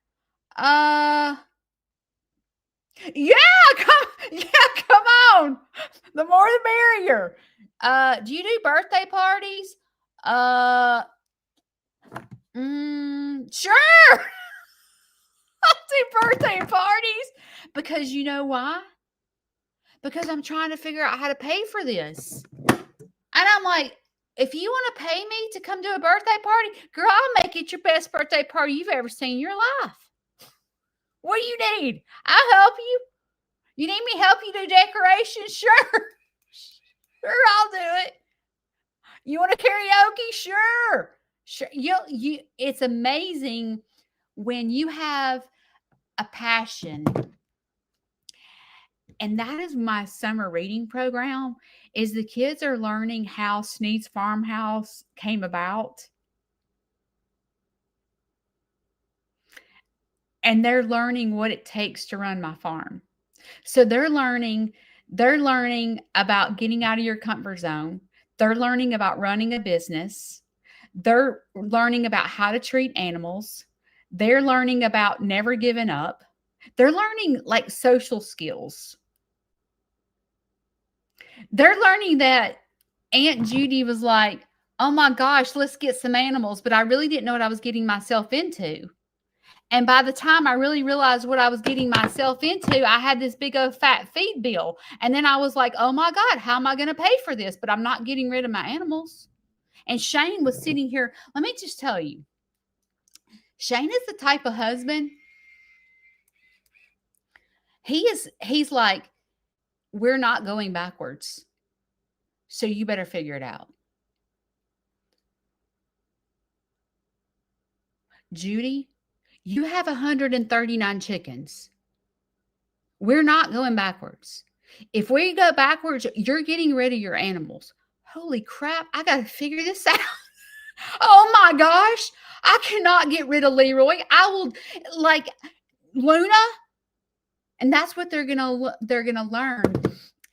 [SPEAKER 1] Yeah, come on. The more the merrier. Do you do birthday parties? Sure. I'll do birthday parties because you know why? Because I'm trying to figure out how to pay for this. And I'm like, if you want to pay me to come to a birthday party, girl, I'll make it your best birthday party you've ever seen in your life. What do you need? I'll help you. You need me to help you do decorations? Sure. Sure, I'll do it. You want a karaoke? Sure. Sure. It's amazing when you have a passion. And that is my summer reading program, is the kids are learning how Sneed's Farmhouse came about. And they're learning what it takes to run my farm. So they're learning about getting out of your comfort zone. They're learning about running a business. They're learning about how to treat animals. They're learning about never giving up. They're learning like social skills. They're learning that Aunt Judy was like, oh my gosh, let's get some animals. But I really didn't know what I was getting myself into. And by the time I really realized what I was getting myself into, I had this big old fat feed bill. And then I was like, oh my God, how am I going to pay for this? But I'm not getting rid of my animals. And Shane was sitting here. Let me just tell you, Shane is the type of husband. He's like, we're not going backwards. So you better figure it out. Judy, you have 139 chickens. We're not going backwards. If we go backwards, you're getting rid of your animals. Holy crap, I got to figure this out. Oh my gosh, I cannot get rid of Leroy. I will, like, Luna, and that's what they're going to learn.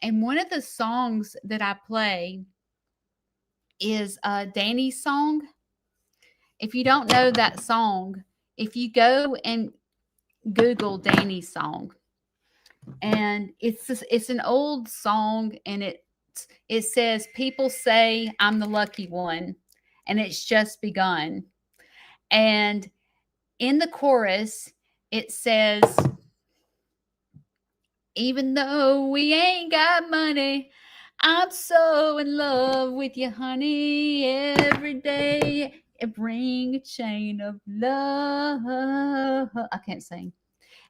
[SPEAKER 1] And one of the songs that I play is Danny's song. If you don't know that song, if you go and Google Danny's song, and it's an old song, and it says, people say I'm the lucky one, and it's just begun. And in the chorus, it says, even though we ain't got money, I'm so in love with you, honey. Every day it bring a chain of love. I can't sing.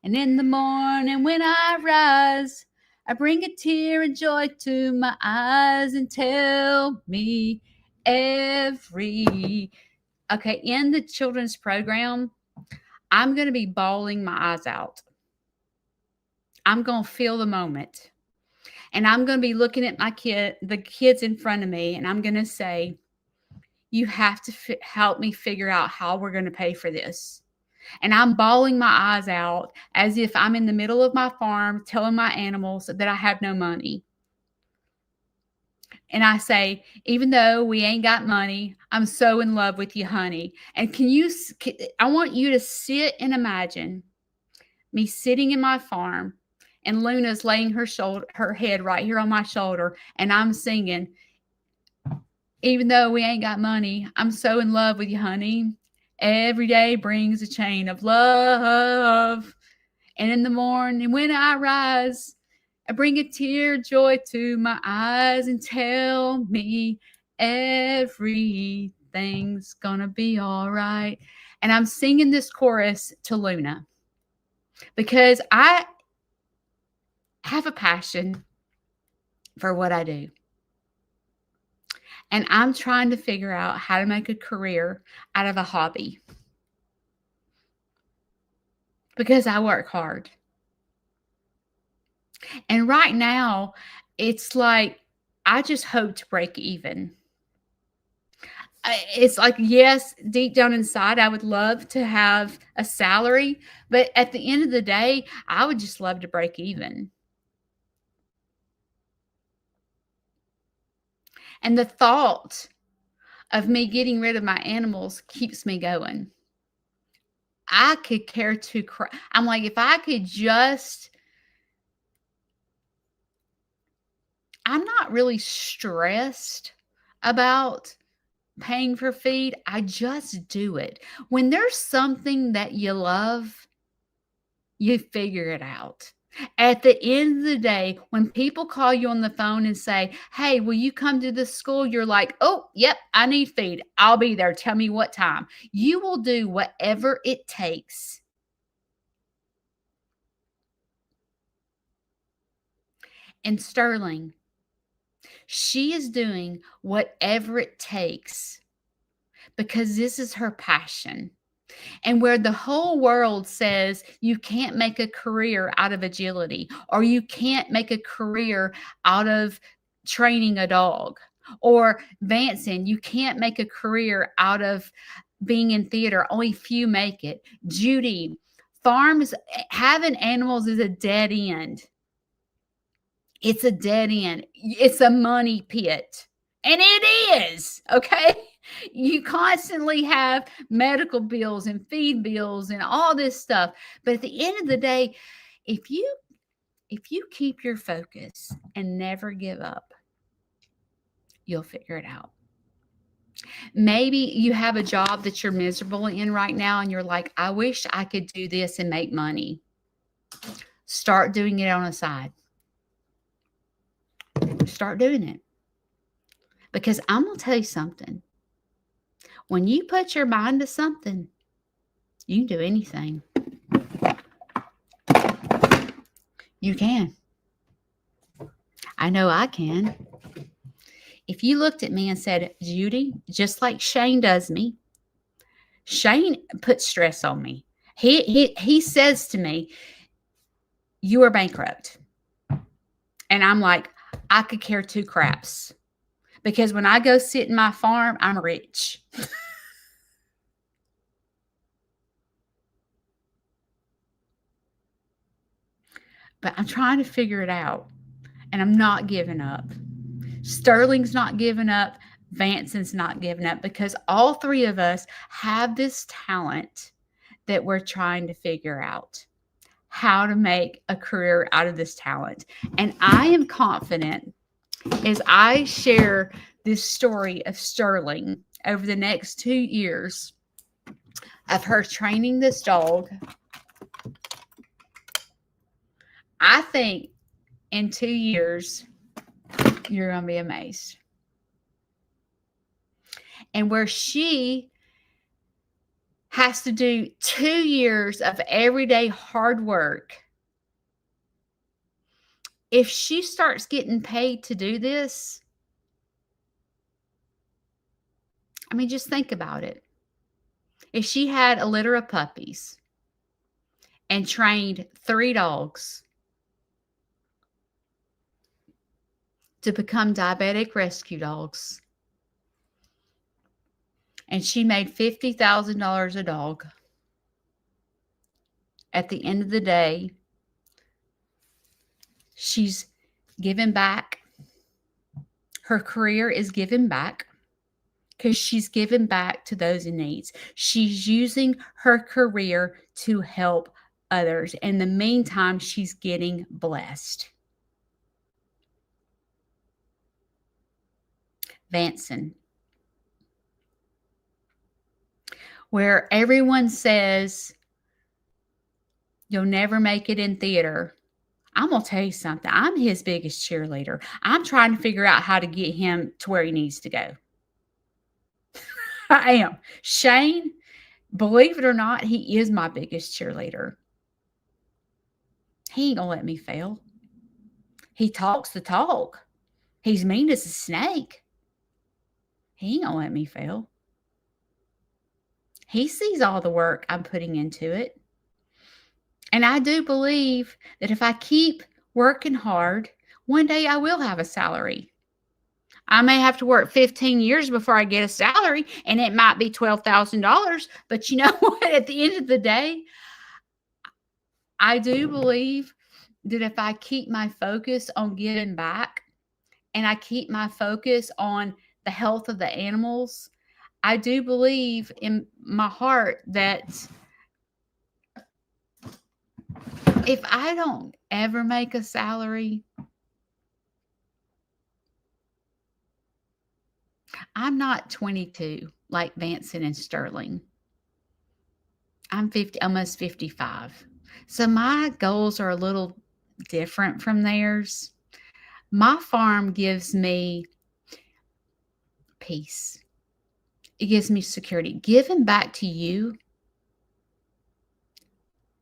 [SPEAKER 1] And in the morning when I rise, I bring a tear of joy to my eyes and tell me in the children's program, I'm going to be bawling my eyes out. I'm going to feel the moment. And I'm going to be looking at the kids in front of me, and I'm going to say, you have to help me figure out how we're going to pay for this. And I'm bawling my eyes out as if I'm in the middle of my farm telling my animals that I have no money. And I say, even though we ain't got money, I'm so in love with you, honey. And I want you to sit and imagine me sitting in my farm, and Luna's laying her head right here on my shoulder, and I'm singing, even though we ain't got money, I'm so in love with you, honey. Every day brings a chain of love. And in the morning when I rise, I bring a tear of joy to my eyes and tell me everything's gonna be all right. And I'm singing this chorus to Luna because I have a passion for what I do. And I'm trying to figure out how to make a career out of a hobby because I work hard. And right now, it's like I just hope to break even. It's like, yes, deep down inside, I would love to have a salary, but at the end of the day, I would just love to break even. And the thought of me getting rid of my animals keeps me going. I could care to cry. I'm like, if I could just, I'm not really stressed about paying for feed. I just do it. When there's something that you love, you figure it out. At the end of the day, when people call you on the phone and say, hey, will you come to the school? You're like, oh, yep, I need feed. I'll be there. Tell me what time. You will do whatever it takes. And Sterling, she is doing whatever it takes because this is her passion. And where the whole world says you can't make a career out of agility, or you can't make a career out of training a dog, or Vanson, you can't make a career out of being in theater. Only few make it. Judy, having animals is a dead end. It's a dead end. It's a money pit. And it is, okay? You constantly have medical bills and feed bills and all this stuff. But at the end of the day, if you keep your focus and never give up, you'll figure it out. Maybe you have a job that you're miserable in right now and you're like, I wish I could do this and make money. Start doing it on the side. Start doing it. Because I'm going to tell you something. When you put your mind to something, you can do anything. You can. I know I can. If you looked at me and said, Judy, just like Shane does me, Shane puts stress on me. He says to me, you are bankrupt. And I'm like, I could care two craps. Because when I go sit in my farm, I'm rich. But I'm trying to figure it out. And I'm not giving up. Sterling's not giving up. Vanson's not giving up, because all three of us have this talent that we're trying to figure out how to make a career out of this talent. And I am confident as I share this story of Sterling over the next 2 years of her training this dog, I think in 2 years, you're going to be amazed. And where she has to do 2 years of everyday hard work, if she starts getting paid to do this, I mean, just think about it. If she had a litter of puppies and trained 3 dogs to become diabetic rescue dogs, and she made $50,000 a dog, at the end of the day, she's given back. Her career is given back because she's given back to those in need. She's using her career to help others. In the meantime, she's getting blessed. Vanson, where everyone says you'll never make it in theater, I'm going to tell you something. I'm his biggest cheerleader. I'm trying to figure out how to get him to where he needs to go. I am. Shane, believe it or not, he is my biggest cheerleader. He ain't going to let me fail. He talks the talk. He's mean as a snake. He ain't going to let me fail. He sees all the work I'm putting into it. And I do believe that if I keep working hard, one day I will have a salary. I may have to work 15 years before I get a salary, and it might be $12,000. But you know what? At the end of the day, I do believe that if I keep my focus on giving back and I keep my focus on the health of the animals, I do believe in my heart that if I don't ever make a salary, I'm not 22 like Vanson and Sterling. I'm 50, almost 55. So my goals are a little different from theirs. My farm gives me peace. It gives me security. Giving back to you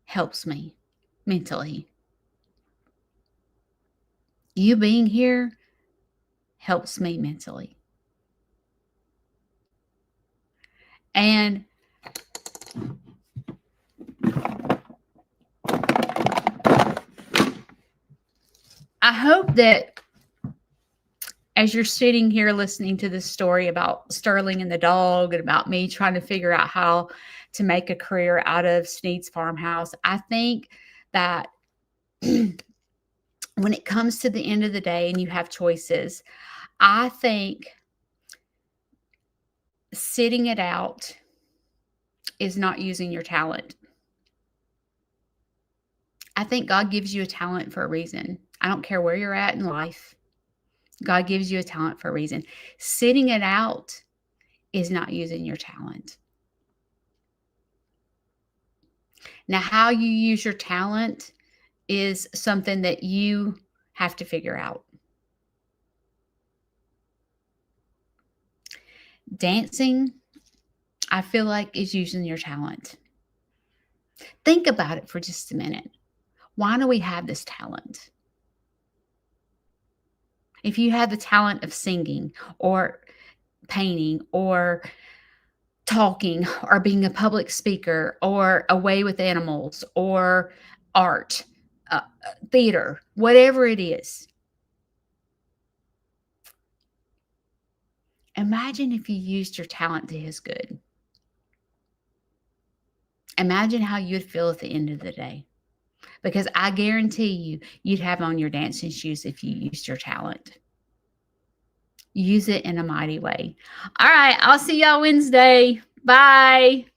[SPEAKER 1] helps me mentally. You being here helps me mentally. And I hope that as you're sitting here listening to this story about Sterling and the dog and about me trying to figure out how to make a career out of Sneed's Farmhouse, I think that when it comes to the end of the day and you have choices, I think sitting it out is not using your talent. I think God gives you a talent for a reason. I don't care where you're at in life. God gives you a talent for a reason. Sitting it out is not using your talent. Now, how you use your talent is something that you have to figure out. Dancing, I feel like, is using your talent. Think about it for just a minute. Why do we have this talent? If you have the talent of singing or painting or talking or being a public speaker or away with animals or art, theater, whatever it is, imagine if you used your talent to his good. Imagine how you'd feel at the end of the day. Because I guarantee you, you'd have on your dancing shoes if you used your talent. Use it in a mighty way. All right, I'll see y'all Wednesday. Bye.